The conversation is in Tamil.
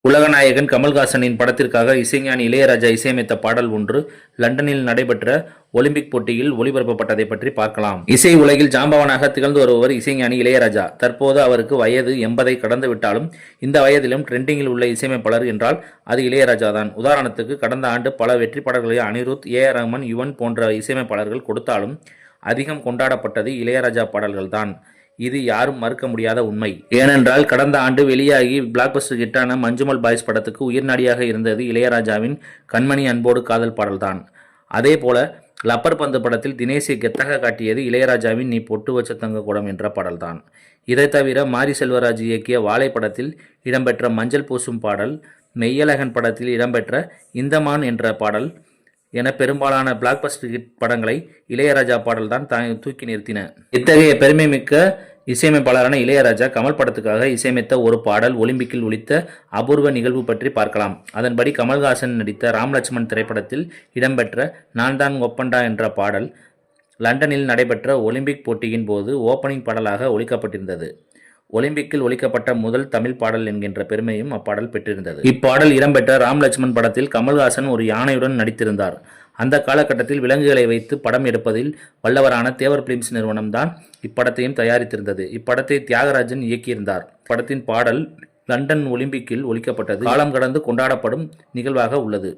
உலகநாயகன் கமல்ஹாசனின் படத்திற்காக இசைஞானி இளையராஜா இசையமைத்த பாடல் ஒன்று லண்டனில் நடைபெற்ற ஒலிம்பிக் போட்டியில் ஒளிபரப்பப்பட்டதை பற்றி பார்க்கலாம். இசை உலகில் ஜாம்பவானாக திகழ்ந்து வருபவர் இசைஞானி இளையராஜா. தற்போது அவருக்கு வயது 80ஐ கடந்து விட்டாலும் இந்த வயதிலும் ட்ரெண்டிங்கில் உள்ள இசையமைப்பாளர் என்றால் அது இளையராஜா தான். உதாரணத்துக்கு கடந்த ஆண்டு பல வெற்றி பாடல்களை அனிருத், ஏ.ஆர். ரஹ்மான், யுவன் போன்ற இசையமைப்பாளர்கள் கொடுத்தாலும் அதிகம் கொண்டாடப்பட்டது இளையராஜா பாடல்கள் தான். இது யாரும் மறுக்க முடியாத உண்மை. ஏனென்றால் கடந்த ஆண்டு வெளியாகி பிளாக்பஸ்டர் ஹிட்டான மஞ்சுமல் பாய்ஸ் படத்துக்கு உயிர்நாடியாக இருந்தது இளையராஜாவின் கண்மணி அன்போடு காதல் பாடல்தான். அதே போல லப்பர் பந்து படத்தில் தினேஷை கெத்தாக காட்டியது இளையராஜாவின் நீ பொட்டு வச்ச தங்க குடம் என்ற பாடல்தான். இதை தவிர மாரி செல்வராஜ் இயக்கிய வாழை படத்தில் இடம்பெற்ற மஞ்சள் பூசும் பாடல், மெய்யழகன் படத்தில் இடம்பெற்ற இந்தமான் என்ற பாடல் என பெரும்பாலான பிளாக்பஸ்டர் ஹிட் படங்களை இளையராஜா பாடல் தான் தூக்கி நிறுத்தின. இத்தகைய பெருமை மிக்க இசையமைப்பாளரான இளையராஜா கமல் படத்துக்காக இசையமைத்த ஒரு பாடல் ஒலிம்பிக்கில் ஒலித்த அபூர்வ நிகழ்வு பற்றி பார்க்கலாம். அதன்படி கமல்ஹாசன் நடித்த ராம் லட்சுமண் திரைப்படத்தில் இடம்பெற்ற நான் தான் ஒப்பண்டா என்ற பாடல் லண்டனில் நடைபெற்ற ஒலிம்பிக் போட்டியின் போது ஓப்பனிங் பாடலாக ஒலிக்கப்பட்டிருந்தது. ஒலிம்பிக்கில் ஒலிக்கப்பட்ட முதல் தமிழ் பாடல் என்கின்ற பெருமையும் அப்பாடல் பெற்றிருந்தது. இப்பாடல் இடம்பெற்ற ராம் லட்சுமண் படத்தில் கமல்ஹாசன் ஒரு யானையுடன் நடித்திருந்தார். அந்த காலகட்டத்தில் விலங்குகளை வைத்து படம் எடுப்பதில் வல்லவரான தேவர் பிலிம்ஸ் நிறுவனம் தான் இப்படத்தையும் தயாரித்திருந்தது. இப்படத்தை தியாகராஜன் இயக்கியிருந்தார். படத்தின் பாடல் லண்டன் ஒலிம்பிக்கில் ஒலிக்கப்பட்டது காலம் கடந்து கொண்டாடப்படும் நிகழ்வாக உள்ளது.